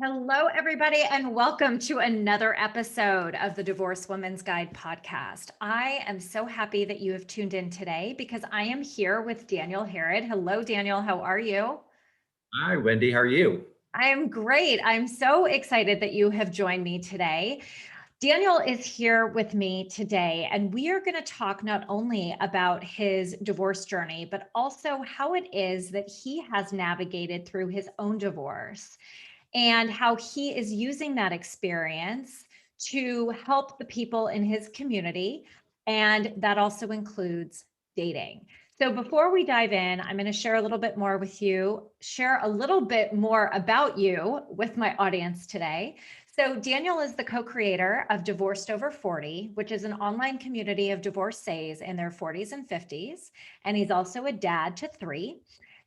Hello, everybody, and welcome to another episode of the Divorced Women's Guide podcast. I am so happy that you have tuned in today because I am here with Daniel Herrold. Hello, Daniel. How are you? Hi, Wendy. How are you? I'm great. I'm so excited that you have joined me today. Daniel is here with me today, and we are going to talk not only about his divorce journey, but also how it is that he has navigated through his own divorce and how he is using that experience to help the people in his community. And that also includes dating. So before we dive in, I'm going to share a little bit more with you, share a little bit more about you with my audience today. So Daniel is the co-creator of Divorced Over 40, which is an online community of divorcees in their 40s and 50s. And he's also a dad to three.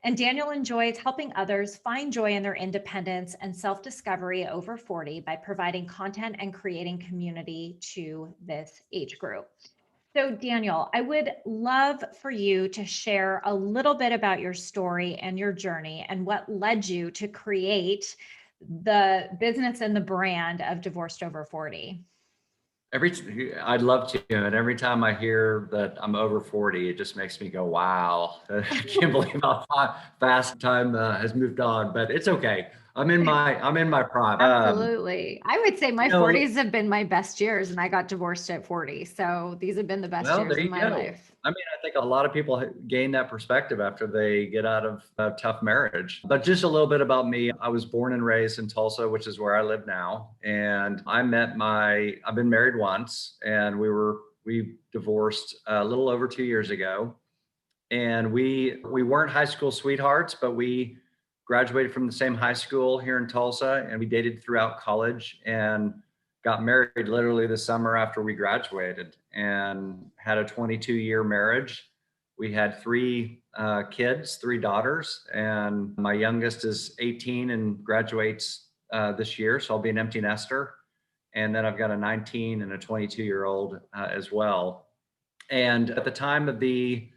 And Daniel enjoys helping others find joy in their independence and self-discovery over 40 by providing content and creating community to this age group. So Daniel, I would love for you to share a little bit about your story and your journey and what led you to create the business and the brand of Divorced Over 40. I'd love to, and every time I hear that I'm over 40, it just makes me go, "Wow!" I can't believe how fast time has moved on. But it's okay. I'm in my prime. Absolutely. I would say my You know, 40s have been my best years, and I got divorced at 40. So these have been the best well, years there of you my go. life. I mean, I think a lot of people gain that perspective after they get out of a tough marriage. But just a little bit about me. I was born and raised in Tulsa, which is where I live now. And I've been married once, and we divorced a little over 2 years ago. And we weren't high school sweethearts, but we graduated from the same high school here in Tulsa, and we dated throughout college and got married literally the summer after we graduated, and had a 22-year marriage. We had three kids, three daughters, and my youngest is 18 and graduates this year, so I'll be an empty nester. And then I've got a 19 and a 22-year-old as well. And at the time of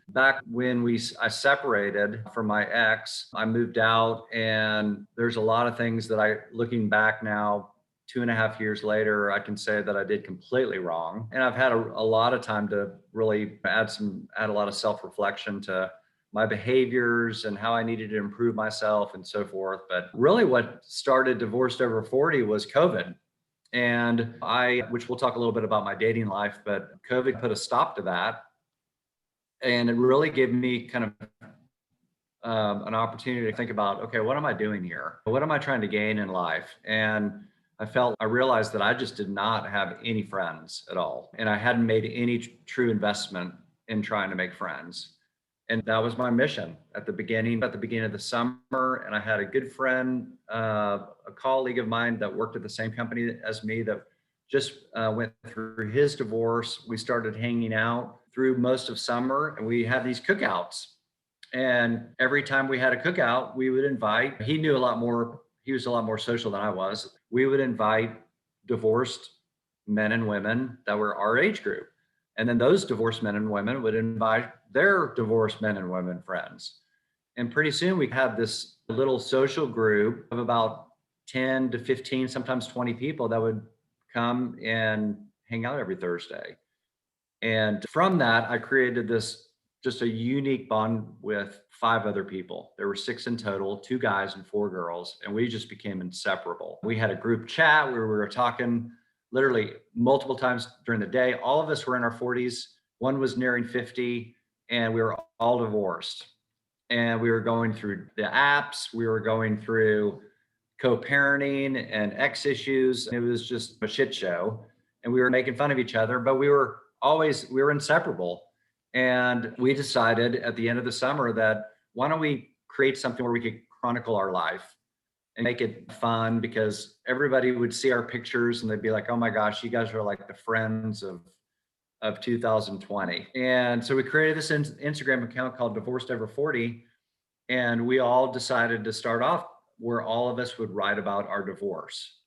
back when I separated from my ex, I moved out, and there's a lot of things that looking back now, 2.5 years later, I can say that I did completely wrong. And I've had a lot of time to really add a lot of self-reflection to my behaviors and how I needed to improve myself and so forth. But really what started Divorced Over 40 was COVID. And which we'll talk a little bit about my dating life, but COVID put a stop to that. And it really gave me kind of an opportunity to think about, okay, what am I doing here? What am I trying to gain in life? And I realized that I just did not have any friends at all. And I hadn't made any true investment in trying to make friends. And that was my mission at the beginning of the summer. And I had a good friend, a colleague of mine that worked at the same company as me that just went through his divorce. We started hanging out through most of summer, and we had these cookouts. And every time we had a cookout, we would invite, he knew a lot more, he was a lot more social than I was. We would invite divorced men and women that were our age group. And then those divorced men and women would invite their divorced men and women friends. And pretty soon we had this little social group of about 10 to 15, sometimes 20 people that would come and hang out every Thursday. And from that, I created just a unique bond with five other people. There were six in total, two guys and four girls, and we just became inseparable. We had a group chat where we were talking literally multiple times during the day. All of us were in our 40s. One was nearing 50, and we were all divorced. And we were going through the apps, we were going through co-parenting and ex issues. It was just a shit show. And we were making fun of each other, but we were inseparable. And we decided at the end of the summer that why don't we create something where we could chronicle our life and make it fun, because everybody would see our pictures and they'd be like, oh my gosh, you guys are like the friends of 2020. And so we created this Instagram account called Divorced Over 40. And we all decided to start off where all of us would write about our divorce.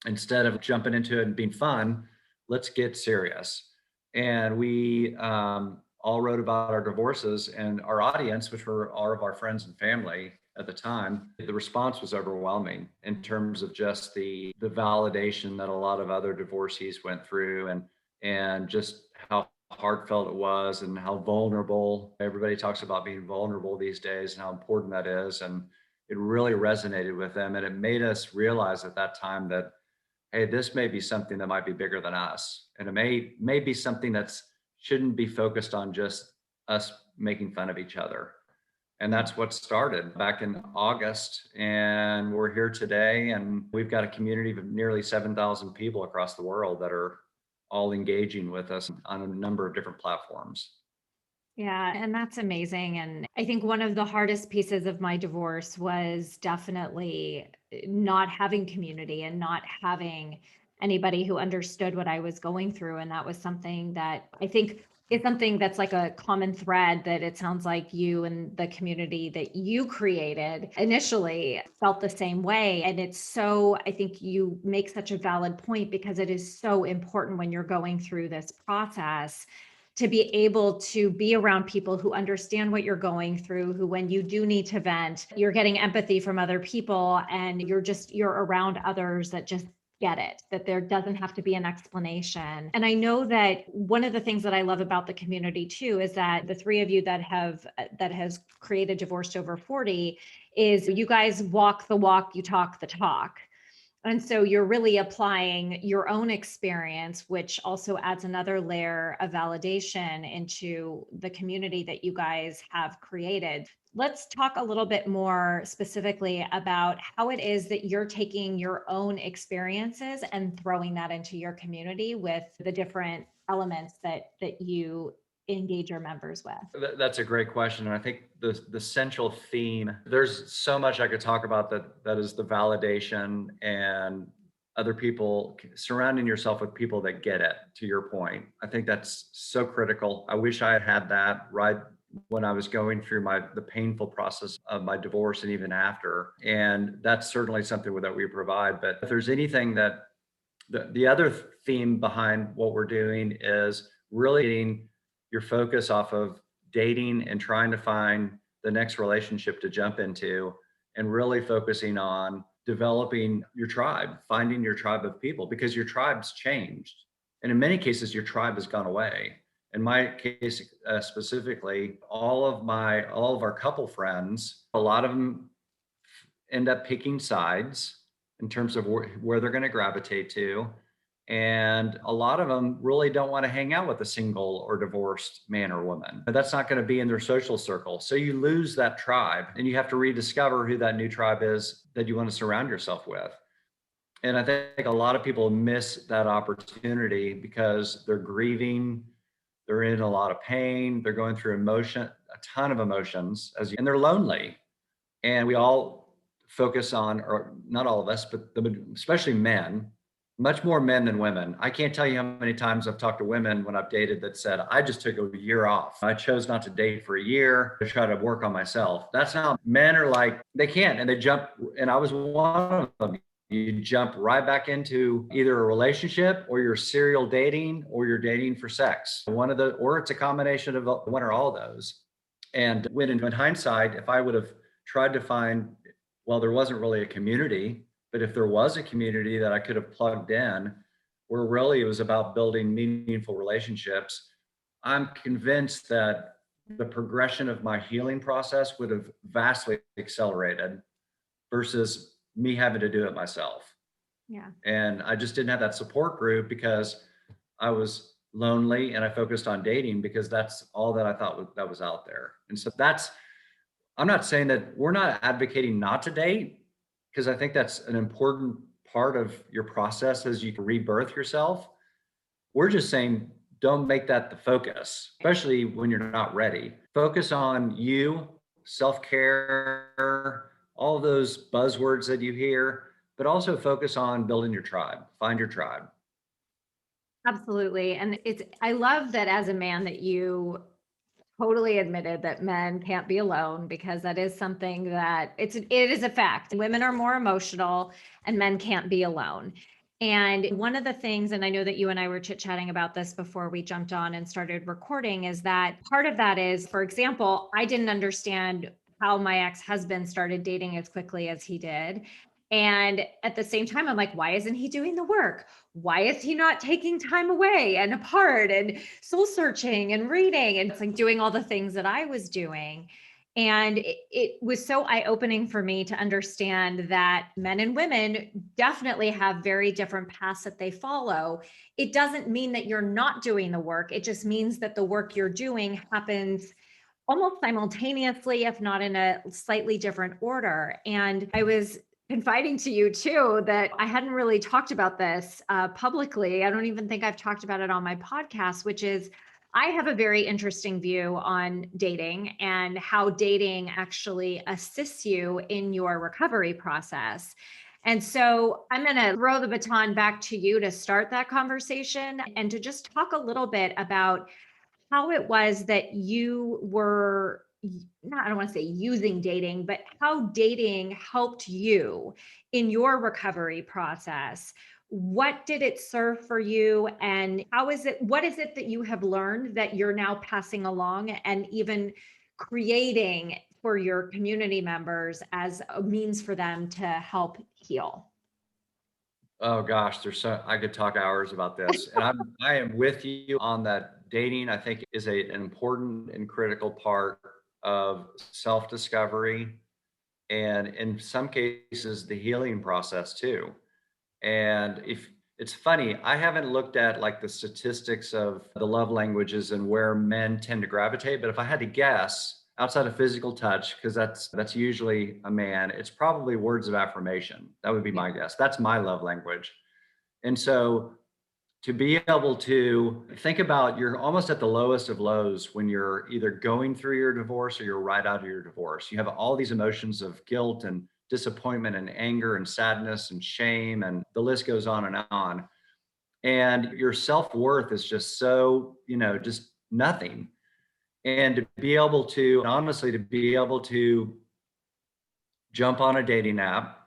Instead of jumping into it and being fun, let's get serious. And we all wrote about our divorces, and our audience, which were all of our friends and family, at the time, the response was overwhelming in terms of just the validation that a lot of other divorcees went through, and just how heartfelt it was and how vulnerable. Everybody talks about being vulnerable these days and how important that is. And it really resonated with them. And it made us realize at that time that, hey, this may be something that might be bigger than us. And it may be something that's shouldn't be focused on just us making fun of each other. And that's what started back in August. And we're here today. And we've got a community of nearly 7,000 people across the world that are all engaging with us on a number of different platforms. Yeah, and that's amazing. And I think one of the hardest pieces of my divorce was definitely not having community and not having anybody who understood what I was going through. And that was something that I think is something that's like a common thread that it sounds like you and the community that you created initially felt the same way. And it's so, I think you make such a valid point because it is so important when you're going through this process to be able to be around people who understand what you're going through, who, when you do need to vent, you're getting empathy from other people and you're around others that just get it, that there doesn't have to be an explanation. And I know that one of the things that I love about the community too is that the three of you that has created Divorced Over 40 is you guys walk the walk, you talk the talk. And so you're really applying your own experience, which also adds another layer of validation into the community that you guys have created. Let's talk a little bit more specifically about how it is that you're taking your own experiences and throwing that into your community with the different elements that you engage your members with. That's a great question. And I think the central theme, there's so much I could talk about that is the validation and other people, surrounding yourself with people that get it, to your point. I think that's so critical. I wish I had had that right when I was going through the painful process of my divorce and even after. And that's certainly something that we provide. But if there's anything that the other theme behind what we're doing is really getting your focus off of dating and trying to find the next relationship to jump into, and really focusing on developing your tribe, finding your tribe of people, because your tribe's changed. And in many cases, your tribe has gone away. In my case, specifically, all of our couple friends, a lot of them end up picking sides in terms of where they're going to gravitate to. And a lot of them really don't want to hang out with a single or divorced man or woman. That's not going to be in their social circle. So you lose that tribe and you have to rediscover who that new tribe is that you want to surround yourself with. And I think a lot of people miss that opportunity because they're grieving, they're in a lot of pain, they're going through a ton of emotions, and they're lonely. And we all focus on, or not all of us, but especially men, much more men than women. I can't tell you how many times I've talked to women when I've dated that said, I just took a year off. I chose not to date for a year to try to work on myself. That's how men are like, they can't, and they jump. And I was one of them. You jump right back into either a relationship or you're serial dating or you're dating for sex. Or it's a combination of one or all of those. And when in hindsight, if I would have tried to find, well, there wasn't really a community, but if there was a community that I could have plugged in, where really it was about building meaningful relationships, I'm convinced that the progression of my healing process would have vastly accelerated versus me having to do it myself. Yeah. And I just didn't have that support group because I was lonely and I focused on dating because that's all that I thought that was out there. And so I'm not saying that we're not advocating not to date, because I think that's an important part of your process as you rebirth yourself. We're just saying, don't make that the focus, especially when you're not ready. Focus on you, self-care, all those buzzwords that you hear, but also focus on building your tribe. Find your tribe. Absolutely. And I love that as a man that you totally admitted that men can't be alone, because that is something that it is a fact. Women are more emotional and men can't be alone. And one of the things, and I know that you and I were chit-chatting about this before we jumped on and started recording, is that part of that is, for example, I didn't understand how my ex-husband started dating as quickly as he did. And at the same time, I'm like, why isn't he doing the work? Why is he not taking time away and apart and soul searching and reading? And it's like doing all the things that I was doing. And it was so eye-opening for me to understand that men and women definitely have very different paths that they follow. It doesn't mean that you're not doing the work. It just means that the work you're doing happens almost simultaneously, if not in a slightly different order. And I was confiding to you too that I hadn't really talked about this publicly. I don't even think I've talked about it on my podcast, which is I have a very interesting view on dating and how dating actually assists you in your recovery process. And so I'm going to throw the baton back to you to start that conversation and to just talk a little bit about how it was that you were not, I don't want to say using dating, but how dating helped you in your recovery process. What did it serve for you? And what is it that you have learned that you're now passing along and even creating for your community members as a means for them to help heal? Oh gosh, I could talk hours about this. And I am with you on that. Dating, I think, is an important and critical part of self-discovery, and in some cases the healing process too. And if it's funny, I haven't looked at like the statistics of the love languages and where men tend to gravitate, but if I had to guess, outside of physical touch, because that's usually a man, it's probably words of affirmation. That would be Yeah. my guess. That's my love language. And so to be able to think about, you're almost at the lowest of lows when you're either going through your divorce or you're right out of your divorce. You have all these emotions of guilt and disappointment and anger and sadness and shame, and the list goes on and on. And your self-worth is just so, just nothing. And to be able to, honestly, to be able to jump on a dating app,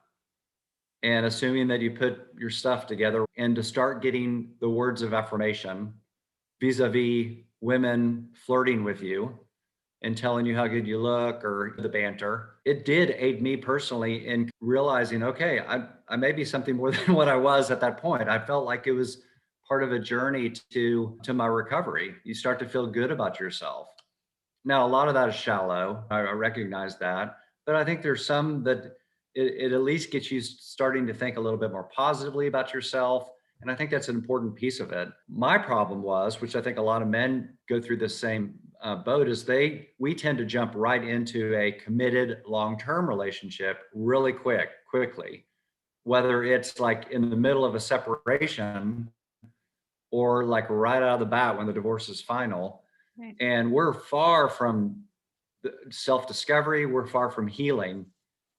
and assuming that you put your stuff together, and to start getting the words of affirmation vis-a-vis women flirting with you and telling you how good you look, or the banter, it did aid me personally in realizing, okay, I may be something more than what I was at that point. I felt like it was part of a journey to my recovery. You start to feel good about yourself. Now, a lot of that is shallow. I recognize that. But I think there's some that it at least gets you starting to think a little bit more positively about yourself. And I think that's an important piece of it. My problem was, which I think a lot of men go through the same boat, is we tend to jump right into a committed long-term relationship really quickly, whether it's like in the middle of a separation or like right out of the bat when the divorce is final. Right. And we're far from self-discovery, we're far from healing,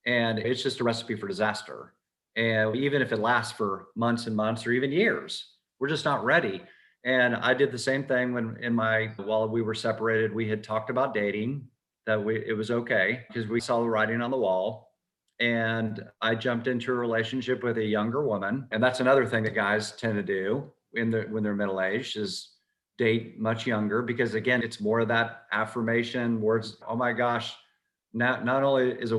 and it's just a recipe for disaster. And even if it lasts for months and months or even years, we're just not ready. And I did the same thing while we were separated. We had talked about dating, that it was okay because we saw the writing on the wall. And I jumped into a relationship with a younger woman, and that's another thing that guys tend to do when they're middle aged, is date much younger, because again, it's more of that affirmation words. Oh my gosh, not only does a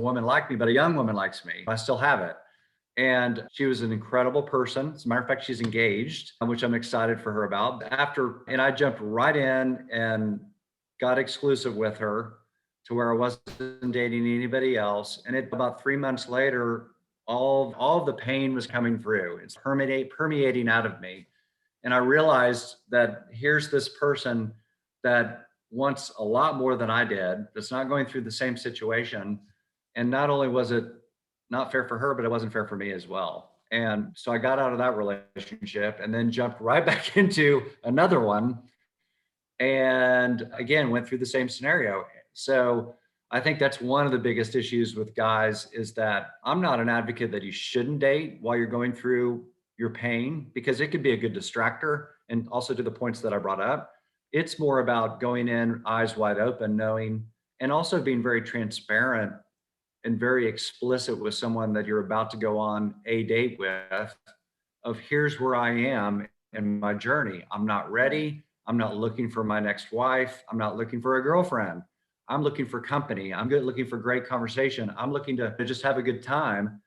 woman like me, but a young woman likes me. I still have it. And she was an incredible person. As a matter of fact, she's engaged, which I'm excited for her about. And I jumped right in and got exclusive with her to where I wasn't dating anybody else. And about 3 months later, all of the pain was coming through. It's permeating out of me. And I realized that here's this person that wants a lot more than I did, that's not going through the same situation. And not only was it not fair for her, but it wasn't fair for me as well. And so I got out of that relationship and then jumped right back into another one. And again, went through the same scenario. So I think that's one of the biggest issues with guys, is that I'm not an advocate that you shouldn't date while you're going through your pain, because it could be a good distractor. And also, to the points that I brought up, it's more about going in eyes wide open, knowing, and also being very transparent and very explicit with someone that you're about to go on a date with, of here's where I am in my journey. I'm not ready. I'm not looking for my next wife. I'm not looking for a girlfriend. I'm looking for company. I'm good, looking for great conversation. I'm looking to just have a good time.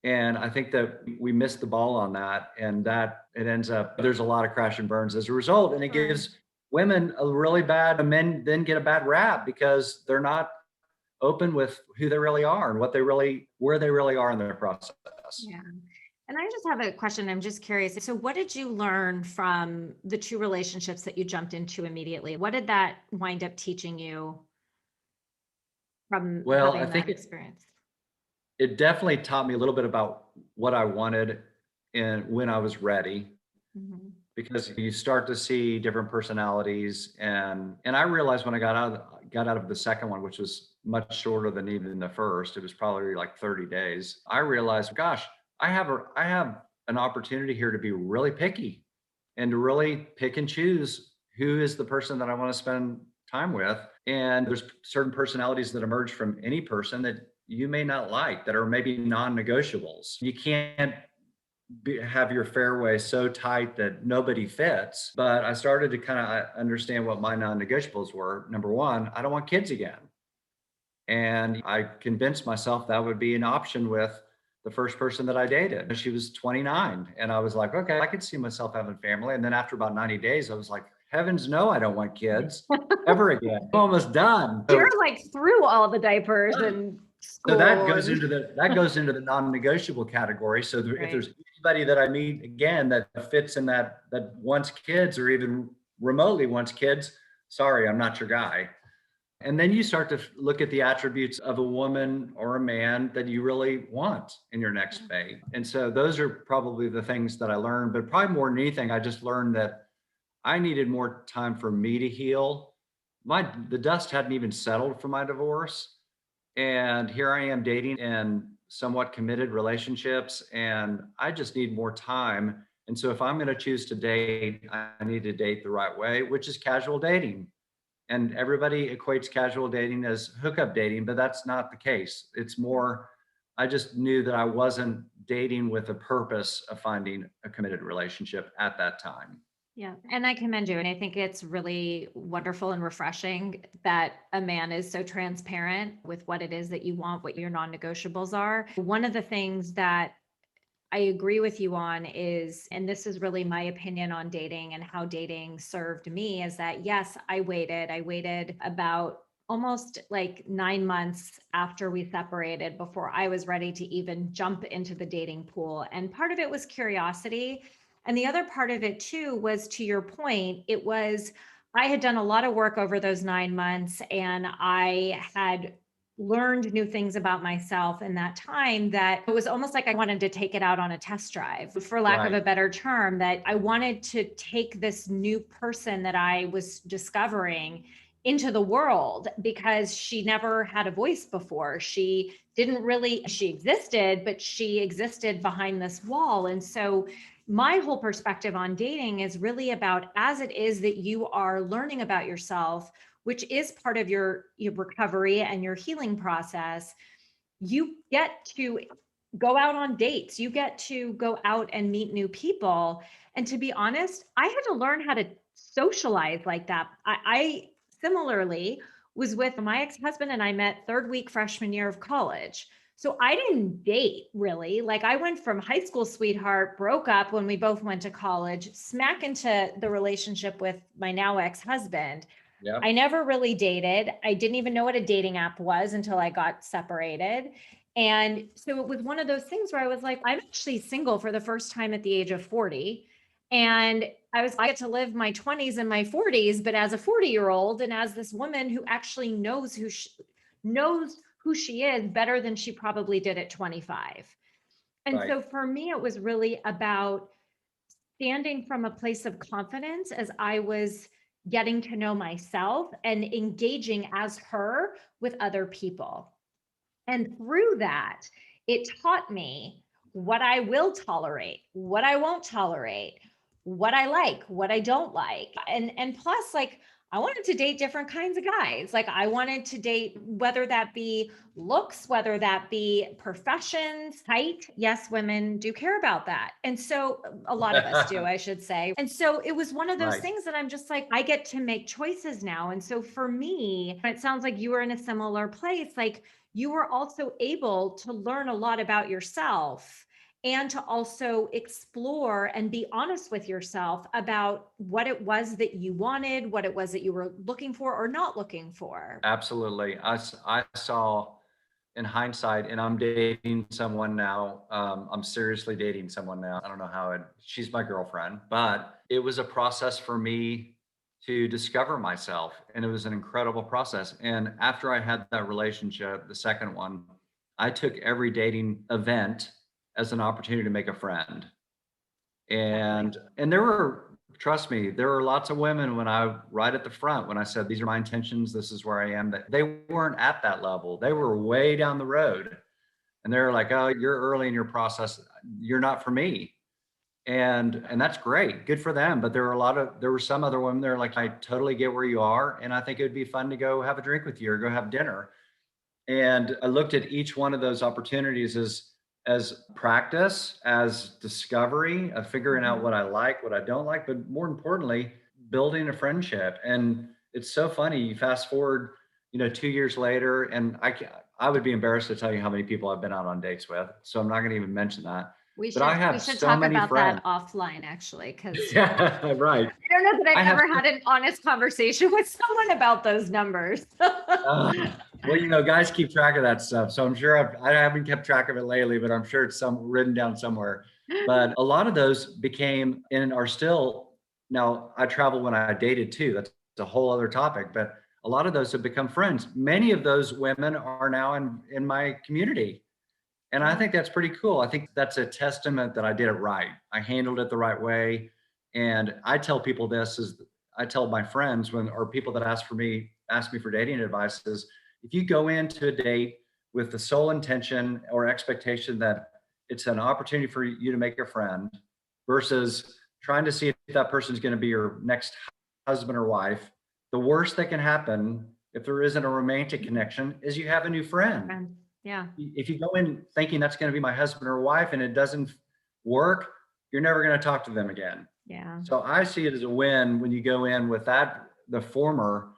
And I think that we missed the ball on that, and that it ends up there's a lot of crash and burns as a result, and it Sure. gives women a really bad men then get a bad rap because they're not open with who they really are and what they really where they really are in their process. Yeah. And I just have a question. I'm just curious. So, what did you learn from the two relationships that you jumped into immediately? What did that wind up teaching you from Well, I having think that experience? it definitely taught me a little bit about what I wanted and when I was ready, Mhm. because you start to see different personalities. And I realized when I got out of the second one, which was much shorter than even the first, it was probably like 30 days. I realized, gosh, I have an opportunity here to be really picky and to really pick and choose who is the person that I want to spend time with. And there's certain personalities that emerge from any person that you may not like, that are maybe non-negotiables. You can't have your fairway so tight that nobody fits. But I started to kind of understand what my non-negotiables were. Number one, I don't want kids again. And I convinced myself that would be an option with the first person that I dated. She was 29. And I was like, okay, I could see myself having family. And then after about 90 days, I was like, heavens no, I don't want kids ever again. I'm almost done. You're like through all the diapers and So that school goes and into the non-negotiable category. So if right. there's anybody that I meet again that fits in that wants kids or even remotely wants kids, sorry, I'm not your guy. And then you start to look at the attributes of a woman or a man that you really want in your next Yeah. mate. And so those are probably the things that I learned. But probably more than anything, I just learned that I needed more time for me to heal. The dust hadn't even settled for my divorce. And here I am dating in somewhat committed relationships, and I just need more time. And so if I'm going to choose to date, I need to date the right way, which is casual dating. And everybody equates casual dating as hookup dating, but that's not the case. It's more, I just knew that I wasn't dating with a purpose of finding a committed relationship at that time. Yeah. And I commend you. And I think it's really wonderful and refreshing that a man is so transparent with what it is that you want, what your non-negotiables are. One of the things that I agree with you on is, and this is really my opinion on dating and how dating served me, is that yes, I waited. I waited about almost like 9 months after we separated before I was ready to even jump into the dating pool. And part of it was curiosity. And the other part of it too was, to your point, it was, I had done a lot of work over those 9 months and I had learned new things about myself in that time, that it was almost like I wanted to take it out on a test drive, for lack of Right. a better term, that I wanted to take this new person that I was discovering into the world, because she never had a voice before. She didn't really, she existed, but she existed behind this wall. And so my whole perspective on dating is really about, as it is that you are learning about yourself, which is part of your recovery and your healing process, you get to go out on dates, you get to go out and meet new people. And to be honest, I had to learn how to socialize like that. I similarly was with my ex-husband, and I met third week freshman year of college. So I didn't date really. Like, I went from high school sweetheart, broke up when we both went to college, smack into the relationship with my now ex-husband. I Yep. never really dated. I didn't even know what a dating app was until I got separated. And so it was one of those things where I was like, I'm actually single for the first time at the age of 40. And I get to live my 20s and my 40s, but as a 40-year-old and as this woman who actually knows who she is better than she probably did at 25. And Right. so for me, it was really about standing from a place of confidence as I was getting to know myself and engaging as her with other people. And through that, it taught me what I will tolerate, what I won't tolerate, what I like, what I don't like. And plus, like, I wanted to date different kinds of guys. Like I wanted to date, whether that be looks, whether that be professions, height. Yes, women do care about that. And so a lot of us do, I should say. And so it was one of those Right. things that I'm just like, I get to make choices now. And so for me, it sounds like you were in a similar place. Like you were also able to learn a lot about yourself and to also explore and be honest with yourself about what it was that you wanted, what it was that you were looking for or not looking for. Absolutely. I saw in hindsight, and I'm dating someone now. I'm seriously dating someone now. I don't know how she's my girlfriend, but it was a process for me to discover myself. And it was an incredible process. And after I had that relationship, the second one, I took every dating event as an opportunity to make a friend. Exactly. And there were, trust me, there were lots of women when I right at the front when I said these are my intentions, this is where I am, that they weren't at that level. They were way down the road. And they're like, "Oh, you're early in your process. You're not for me." And that's great. Good for them. But there were some other women there like, "I totally get where you are and I think it would be fun to go have a drink with you or go have dinner." And I looked at each one of those opportunities as practice, as discovery of figuring out Mhm. what I like, what I don't like, but more importantly, building a friendship. And it's so funny. You fast forward, 2 years later, and I would be embarrassed to tell you how many people I've been out on dates with. So I'm not going to even mention that. But I We have should so talk many about that friends. offline actually, because Yeah, right. I don't know that I I've have ever had an honest conversation with someone about those numbers. Uh, well, guys keep track of that stuff. So I'm sure I haven't kept track of it lately, but I'm sure it's written down somewhere. But a lot of those became and are still now. I travel when I dated too. That's a whole other topic. But a lot of those have become friends. Many of those women are now in my community. And I Yeah. think that's pretty cool. I think that's a testament that I did it right. I handled it the right way. And I tell people this is I tell my friends or people that ask me for dating advice is if you go into a date with the sole intention or expectation that it's an opportunity for you to make a friend versus trying to see if that person's going to be your next husband or wife, the worst that can happen if there isn't a romantic connection is you have a new friend. Friends. Yeah. If you go in thinking that's going to be my husband or wife and it doesn't work, you're never going to talk to them again. Yeah. So I see it as a win when you go in with the former,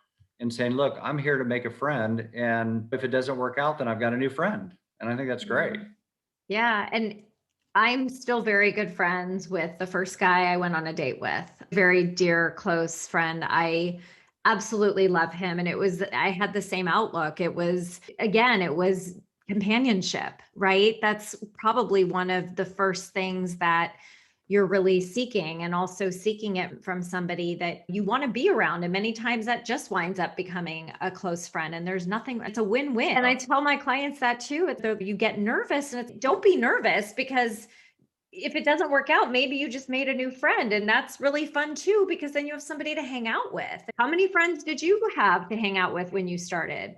and saying, look, I'm here to make a friend. And if it doesn't work out, then I've got a new friend. And I think that's great. Yeah. Yeah. And I'm still very good friends with the first guy I went on a date with. Very dear, close friend. I absolutely love him. And I had the same outlook. Again, it was companionship, right? That's probably one of the first things that you're really seeking, and also seeking it from somebody that you want to be around. And many times that just winds up becoming a close friend. And there's nothing, it's a win-win. And I tell my clients that too. You get nervous, and don't be nervous, because if it doesn't work out, maybe you just made a new friend. And that's really fun too, because then you have somebody to hang out with. How many friends did you have to hang out with when you started?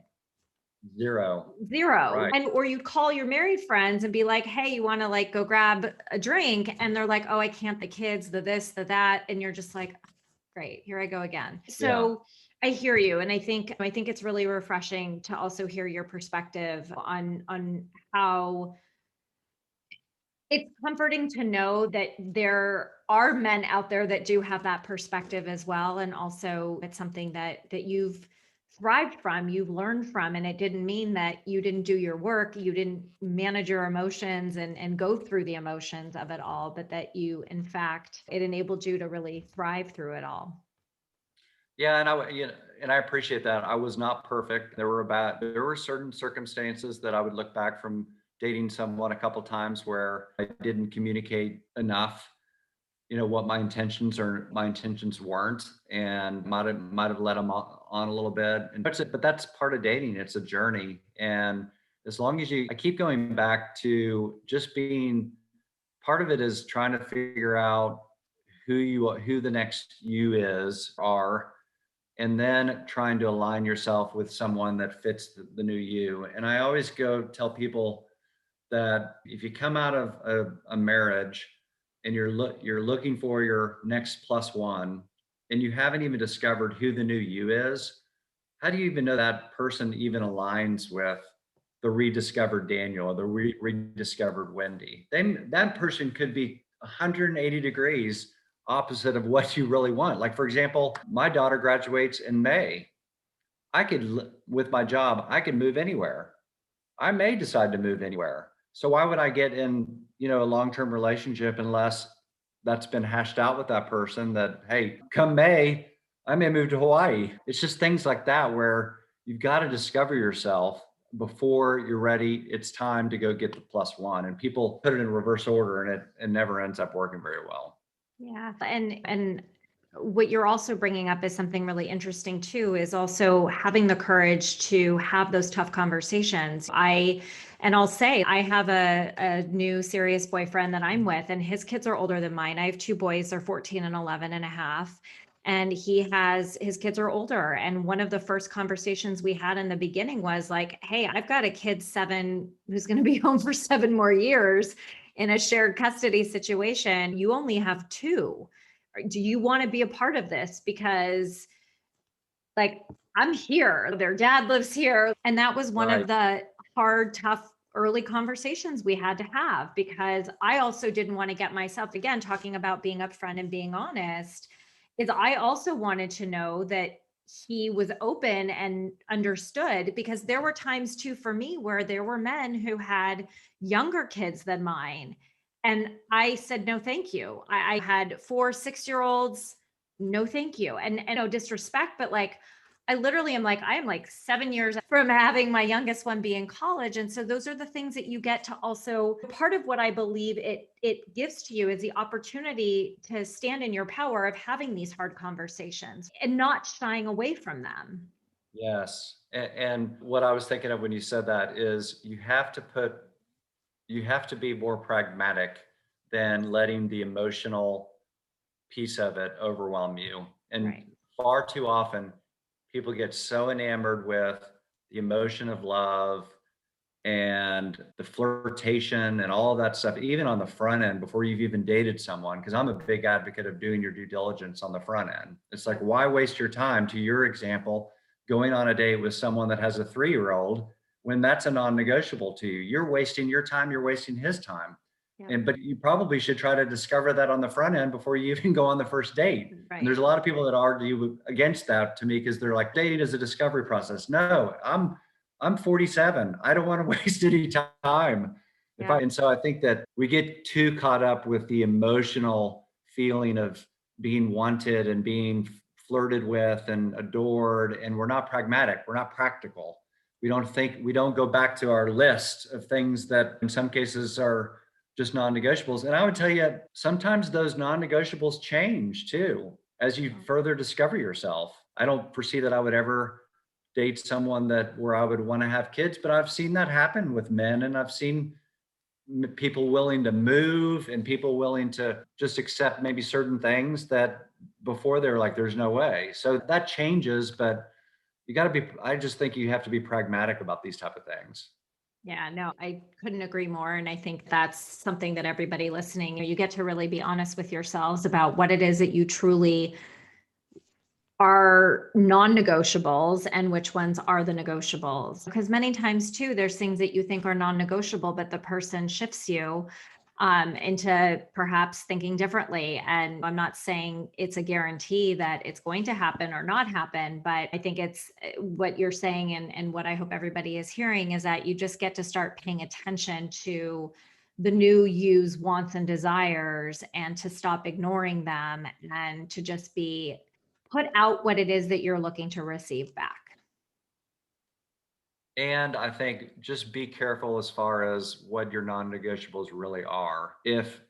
Zero. Zero. Right. And or you call your married friends and be like, hey, you want to like go grab a drink? And they're like, oh, I can't, the kids, the this, the that. And you're just like, great, here I go again. Yeah. So I hear you. And I think it's really refreshing to also hear your perspective on how it's comforting to know that there are men out there that do have that perspective as well. And also it's something that you've thrived from, you've learned from, and it didn't mean that you didn't do your work, you didn't manage your emotions and go through the emotions of it all, but that you, in fact, it enabled you to really thrive through it all. Yeah. And I appreciate that. I was not perfect. There were certain circumstances that I would look back from dating someone a couple times where I didn't communicate enough what my intentions weren't, and might have let them on a little bit. But that's part of dating. It's a journey. And as long as I keep going back to just being part of it is trying to figure out who the next you are, and then trying to align yourself with someone that fits the new you. And I always go tell people that if you come out of a marriage and you're looking for your next plus one, and you haven't even discovered who the new you is, how do you even know that person even aligns with the rediscovered Daniel or the rediscovered Wendy? Then that person could be 180 degrees opposite of what you really want. Like, for example, my daughter graduates in May. With my job, I could move anywhere. I may decide to move anywhere. So why would I get in, a long-term relationship unless that's been hashed out with that person that, hey, come May, I may move to Hawaii. It's just things like that where you've got to discover yourself before you're ready. It's time to go get the plus one. And people put it in reverse order and it never ends up working very well. Yeah. And what you're also bringing up is something really interesting too, is also having the courage to have those tough conversations. I'll say I have a new serious boyfriend that I'm with, and his kids are older than mine. I have two boys, they're 14 and 11 and a half. And his kids are older. And one of the first conversations we had in the beginning was like, hey, I've got a kid 7 who's going to be home for 7 more years in a shared custody situation. You only have 2. Do you want to be a part of this? Because like, I'm here, their dad lives here. And that was one of Right. the hard, tough early conversations we had to have, because I also didn't want to get myself, again, talking about being upfront and being honest, is I also wanted to know that he was open and understood, because there were times too for me where there were men who had younger kids than mine. And I said, no, thank you. I had 4 6-year-olds. No, thank you. And no disrespect, but like, I literally am like, I am like 7 years from having my youngest one be in college. And so those are the things that you get to also, part of what I believe it gives to you is the opportunity to stand in your power of having these hard conversations and not shying away from them. Yes. And what I was thinking of when you said that is you have to be more pragmatic than letting the emotional piece of it overwhelm you. And Right. far too often, people get so enamored with the emotion of love and the flirtation and all of that stuff, even on the front end before you've even dated someone. Because I'm a big advocate of doing your due diligence on the front end. It's like, why waste your time, to your example, going on a date with someone that has a 3-year-old when that's a non negotiable to you? You're wasting your time, you're wasting his time. Yeah. But you probably should try to discover that on the front end before you even go on the first date. And Right. there's a lot of people that argue against that to me because they're like, dating is a discovery process. No, I'm 47. I don't want to waste any time. Yeah. And so I think that we get too caught up with the emotional feeling of being wanted and being flirted with and adored, and we're not pragmatic. We're not practical. We don't go back to our list of things that in some cases are just non-negotiables. And I would tell you, sometimes those non-negotiables change too as you further discover yourself. I don't foresee that I would ever date someone where I would want to have kids, but I've seen that happen with men, and I've seen people willing to move and people willing to just accept maybe certain things that before they were like, there's no way. So that changes, but I just think you have to be pragmatic about these type of things. Yeah, no, I couldn't agree more. And I think that's something that everybody listening, you get to really be honest with yourselves about what it is that you truly are non-negotiables and which ones are the negotiables. Because many times too, there's things that you think are non-negotiable, but the person shifts you into perhaps thinking differently. And I'm not saying it's a guarantee that it's going to happen or not happen, but I think it's what you're saying, and what I hope everybody is hearing is that you just get to start paying attention to the new you's wants and desires, and to stop ignoring them, and to just be put out what it is that you're looking to receive back. And I think just be careful as far as what your non-negotiables really are. If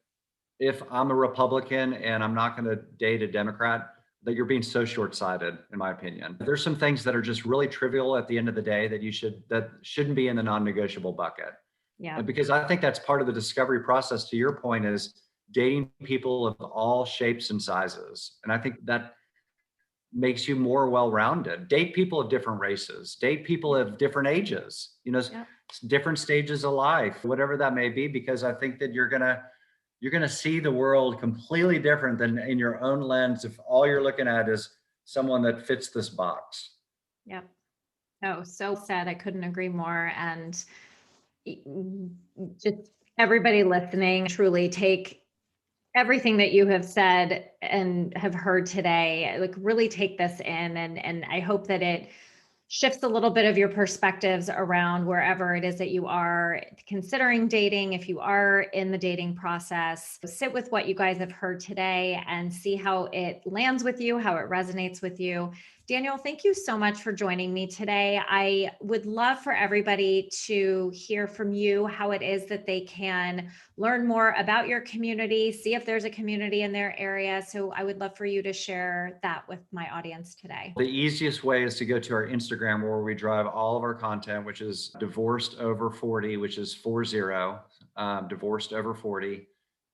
I'm a Republican and I'm not going to date a Democrat, that you're being so short-sighted, in my opinion. There's some things that are just really trivial at the end of the day that shouldn't be in the non-negotiable bucket. Yeah. Because I think that's part of the discovery process. To your point, is dating people of all shapes and sizes, and I think that makes you more well-rounded. Date people of different races, date people of different ages, Yeah. different stages of life, whatever that may be, because I think that you're gonna you're going to see the world completely different than in your own lens if all you're looking at is someone that fits this box. Yep. Oh, so said. I couldn't agree more. And just everybody listening, truly take everything that you have said and have heard today, like really take this in, and I hope that it shifts a little bit of your perspectives around wherever it is that you are considering dating. If you are in the dating process, sit with what you guys have heard today and see how it lands with you, how it resonates with you. Daniel, thank you so much for joining me today. I would love for everybody to hear from you how it is that they can learn more about your community, see if there's a community in their area. So I would love for you to share that with my audience today. The easiest way is to go to our Instagram where we drive all of our content, which is divorced over 40, which is 40, divorced over 40.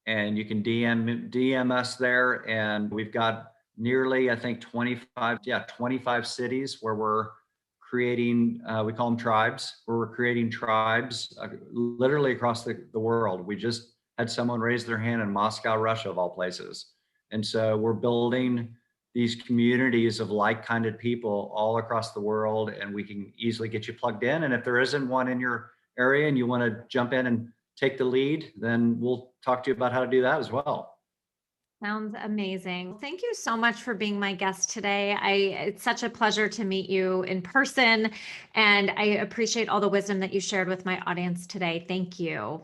And you can DM us there. And we've got nearly, I think 25 cities where we're creating, we call them tribes, where we're creating tribes literally across the world. We just had someone raise their hand in Moscow, Russia, of all places. And so we're building these communities of like-minded people all across the world, and we can easily get you plugged in. And if there isn't one in your area and you want to jump in and take the lead, then we'll talk to you about how to do that as well. Sounds amazing. Thank you so much for being my guest today. It's such a pleasure to meet you in person, and I appreciate all the wisdom that you shared with my audience today. Thank you.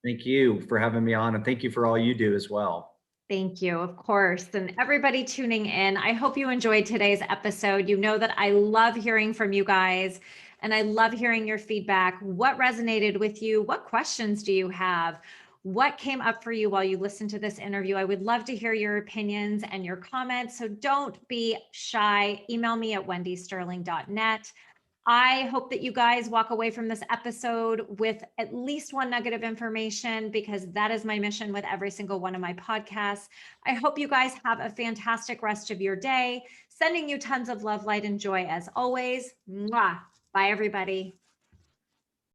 Thank you for having me on, and thank you for all you do as well. Thank you, of course. And everybody tuning in, I hope you enjoyed today's episode. You know that I love hearing from you guys, and I love hearing your feedback. What resonated with you? What questions do you have? What came up for you while you listened to this interview? I would love to hear your opinions and your comments. So don't be shy. Email me at wendysterling.net. I hope that you guys walk away from this episode with at least one nugget of information, because that is my mission with every single one of my podcasts. I hope you guys have a fantastic rest of your day. Sending you tons of love, light, and joy as always. Mwah. Bye, everybody.